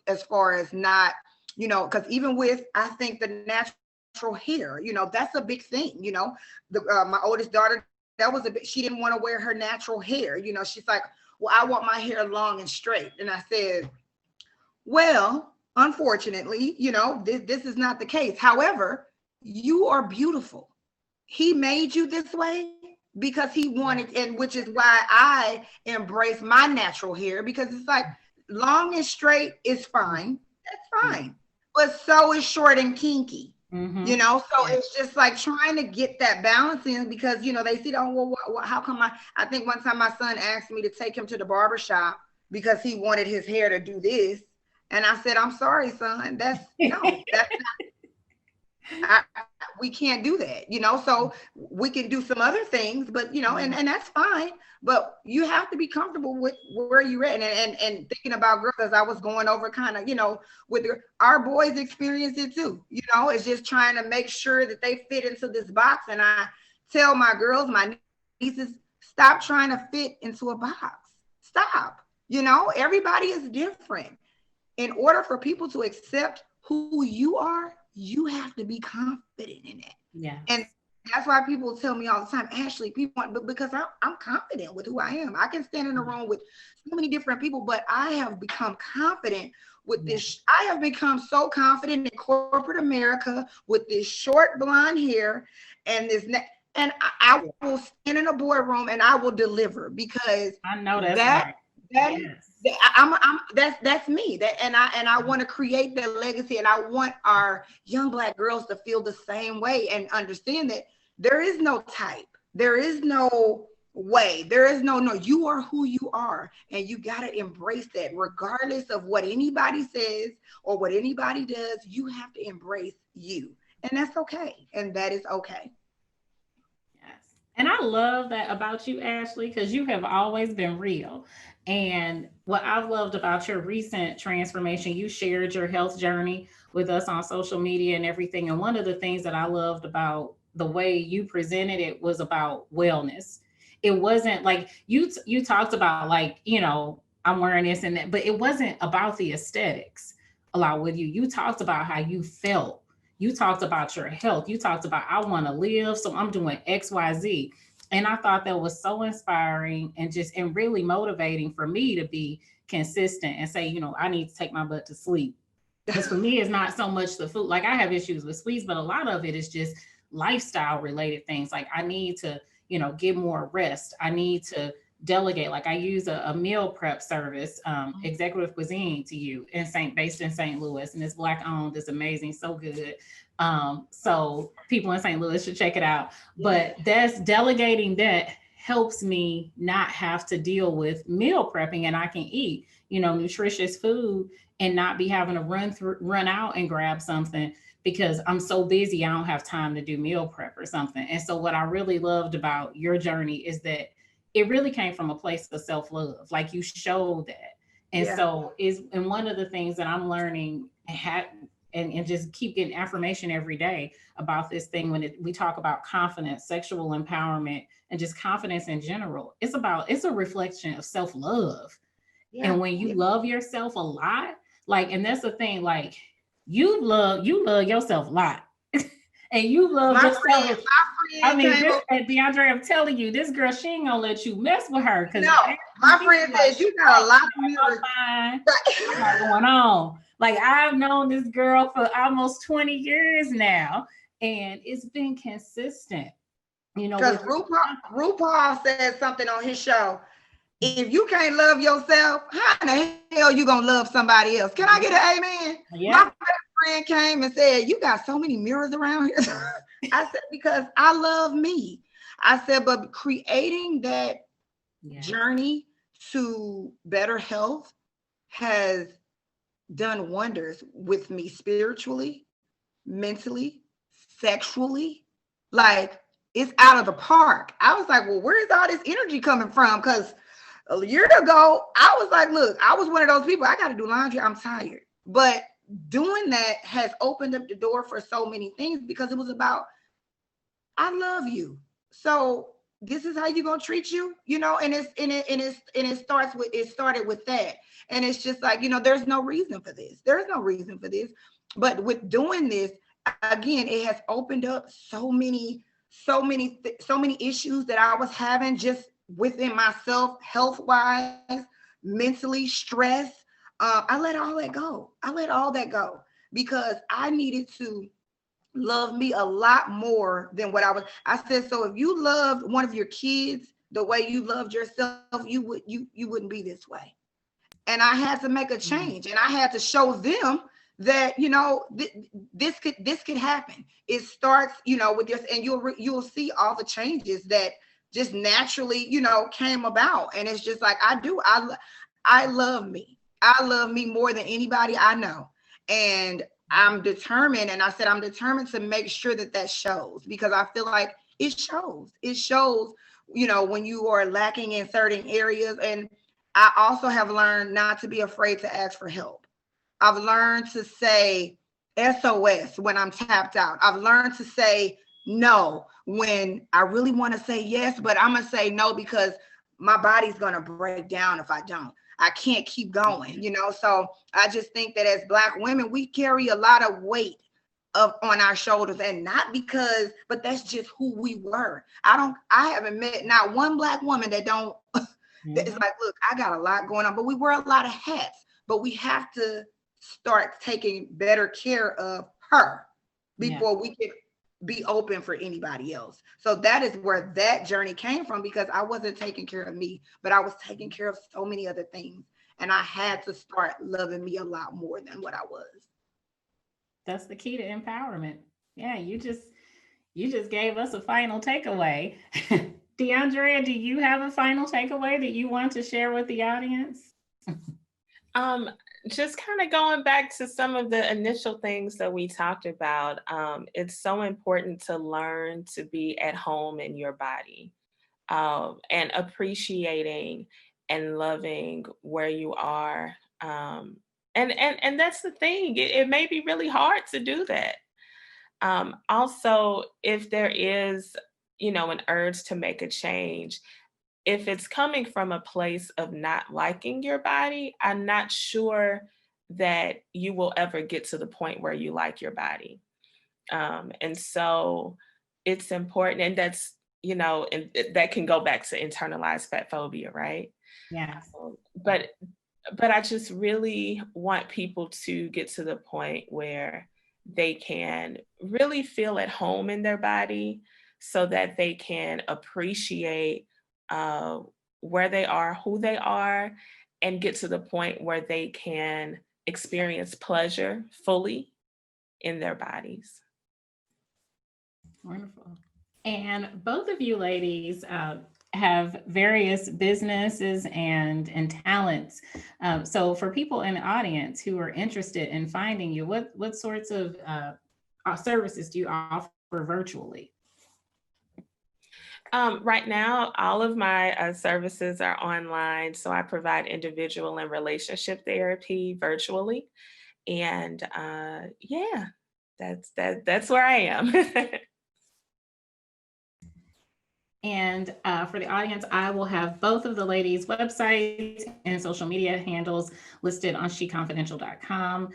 as far as not, because even with, I think, the natural hair, that's a big thing. My oldest daughter, that was she didn't want to wear her natural hair. She's like, well, I want my hair long and straight. And I said, well, unfortunately, this is not the case. However, you are beautiful. He made you this way because he wanted, and which is why I embrace my natural hair, because it's like, long and straight is fine. That's fine. But so is short and kinky. So it's just like trying to get that balance in, because they see, oh, well, how come I think one time my son asked me to take him to the barber shop because he wanted his hair to do this, and I said, I'm sorry, son, that's not, we can't do that, so we can do some other things, but and that's fine, but you have to be comfortable with where you're at. And thinking about girls, as I was going over kind of, with our boys experience it too, it's just trying to make sure that they fit into this box. And I tell my girls, my nieces, stop trying to fit into a box. Stop. Everybody is different. In order for people to accept who you are, you have to be confident in it. Yeah. And that's why people tell me all the time, Ashley, people want, but because I'm confident with who I am. I can stand in a room with so many different people, but I have become confident with this. I have become so confident in corporate America with this short blonde hair and this and I will stand in a boardroom and I will deliver, because I know that's that's me. And I want to create that legacy, and I want our young Black girls to feel the same way and understand that there is no type, there is no way, there is no, you are who you are, and you got to embrace that regardless of what anybody says or what anybody does. You have to embrace you, and that's okay, and that is okay. And I love that about you, Ashley, because you have always been real. And what I've loved about your recent transformation, you shared your health journey with us on social media and everything. And one of the things that I loved about the way you presented it was about wellness. It wasn't like you talked about, like, I'm wearing this and that, but it wasn't about the aesthetics a lot with you. You talked about how you felt, you talked about your health. You talked about, I want to live, so I'm doing XYZ. And I thought that was so inspiring and really motivating for me to be consistent and say, I need to take my butt to sleep. Because for me, it's not so much the food. Like, I have issues with sweets, but a lot of it is just lifestyle related things. Like, I need to, get more rest. I need to delegate. Like, I use a meal prep service, Executive Cuisine to you based in St. Louis, and it's Black owned. It's amazing. So good. So people in St. Louis should check it out. But that's delegating that helps me not have to deal with meal prepping, and I can eat, nutritious food and not be having to run out and grab something because I'm so busy. I don't have time to do meal prep or something. And so what I really loved about your journey is that it really came from a place of self-love. Like, you showed that. And so and one of the things that I'm learning and just keep getting affirmation every day about this thing we talk about confidence, sexual empowerment, and just confidence in general. It's a reflection of self-love. And when you love yourself a lot, like, and that's the thing, like, you love yourself a lot. And you love yourself. I mean, De-Andrea, I'm telling you, this girl, she ain't gonna let you mess with her. No, my friend says you got a lot going on. Like, I've known this girl for almost 20 years now, and it's been consistent. Because RuPaul said something on his show. If you can't love yourself, how in the hell you gonna love somebody else? Can I get an amen? Yeah. My friend came and said, you got so many mirrors around here. I said, because I love me. I said, but creating that journey to better health has done wonders with me spiritually, mentally, sexually. Like, it's out of the park. I was like, well, where's all this energy coming from? Because a year ago, I was like, look, I was one of those people, I got to do laundry, I'm tired. But doing that has opened up the door for so many things, because it was about, I love you. So this is how you're going to treat you, and it started with that. And it's just like, there's no reason for this. There's no reason for this. But with doing this, again, it has opened up so many issues that I was having just within myself, health-wise, mentally, stress. I let all that go because I needed to love me a lot more than what I said, so if you loved one of your kids the way you loved yourself, you wouldn't be this way. And I had to make a change, and I had to show them that, this could happen. It starts, with this, and you'll see all the changes that just naturally, came about. And it's just like, I love me. I love me more than anybody I know. And I'm determined. And I said, I'm determined to make sure that shows, because I feel like it shows, when you are lacking in certain areas. And I also have learned not to be afraid to ask for help. I've learned to say SOS when I'm tapped out. I've learned to say no when I really want to say yes, but I'm going to say no because my body's going to break down if I don't. I can't keep going, So I just think that as Black women, we carry a lot of weight on our shoulders, and not because, but that's just who we were. I haven't met not one Black woman that don't, that is like, look, I got a lot going on, but we wear a lot of hats, but we have to start taking better care of her before we can be open for anybody else. So that is where that journey came from, because I wasn't taking care of me, but I was taking care of so many other things. And I had to start loving me a lot more than what I was. That's the key to empowerment. Yeah, you just gave us a final takeaway. De-Andrea, do you have a final takeaway that you want to share with the audience? Just kind of going back to some of the initial things that we talked about, it's so important to learn to be at home in your body, and appreciating and loving where you are. And that's the thing. It may be really hard to do that. Also, if there is, an urge to make a change, if it's coming from a place of not liking your body, I'm not sure that you will ever get to the point where you like your body. And so it's important, and that's, and that can go back to internalized fat phobia, right? Yes. But I just really want people to get to the point where they can really feel at home in their body, so that they can appreciate where they are, who they are, and get to the point where they can experience pleasure fully in their bodies. Wonderful. And both of you ladies have various businesses and talents. So for people in the audience who are interested in finding you, what sorts of services do you offer virtually? Right now, all of my services are online. So I provide individual and relationship therapy virtually. And yeah, that's where I am. And for the audience, I will have both of the ladies' websites and social media handles listed on she.confidential.com.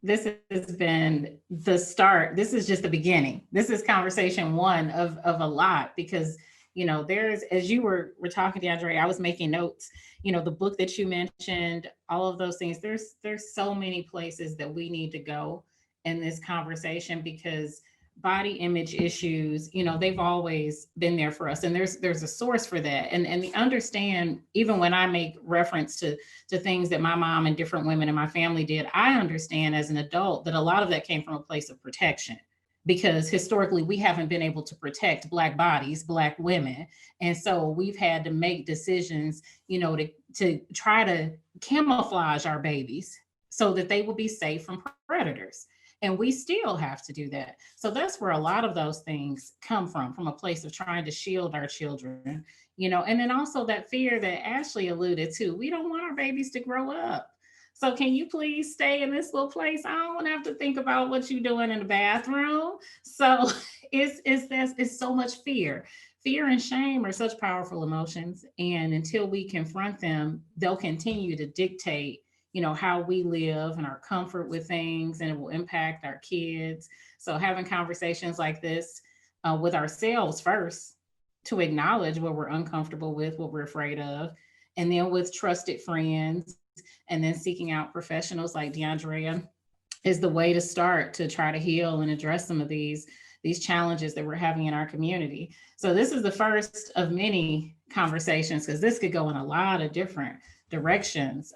This has been the start. This is just the beginning. This is conversation one of a lot, because there's, as you were talking, De-Andrea, I was making notes, the book that you mentioned, all of those things. There's so many places that we need to go in this conversation, because body image issues, they've always been there for us, and there's a source for that. And the understand, even when I make reference to things that my mom and different women in my family did, I understand as an adult that a lot of that came from a place of protection, because historically we haven't been able to protect Black bodies, Black women. And so we've had to make decisions, to try to camouflage our babies so that they will be safe from predators. And we still have to do that. So that's where a lot of those things come from a place of trying to shield our children, and then also that fear that Ashley alluded to. We don't want our babies to grow up. So can you please stay in this little place? I don't want to have to think about what you're doing in the bathroom. So it's so much fear. Fear and shame are such powerful emotions. And until we confront them, they'll continue to dictate how we live and our comfort with things, and it will impact our kids. So having conversations like this with ourselves first, to acknowledge what we're uncomfortable with, what we're afraid of, and then with trusted friends, and then seeking out professionals like De-Andrea is the way to start to try to heal and address some of these challenges that we're having in our community. So this is the first of many conversations, because this could go in a lot of different directions.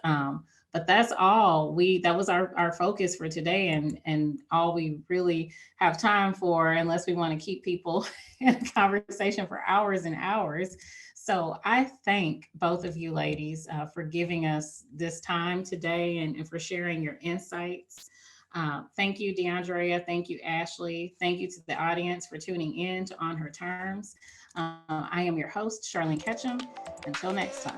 But that's all that was our focus for today, and all we really have time for, unless we want to keep people in a conversation for hours and hours. So I thank both of you ladies for giving us this time today, and for sharing your insights. Thank you, De-Andrea. Thank you, Ashley. Thank you to the audience for tuning in to On Her Terms. I am your host, Charlene Ketchum. Until next time.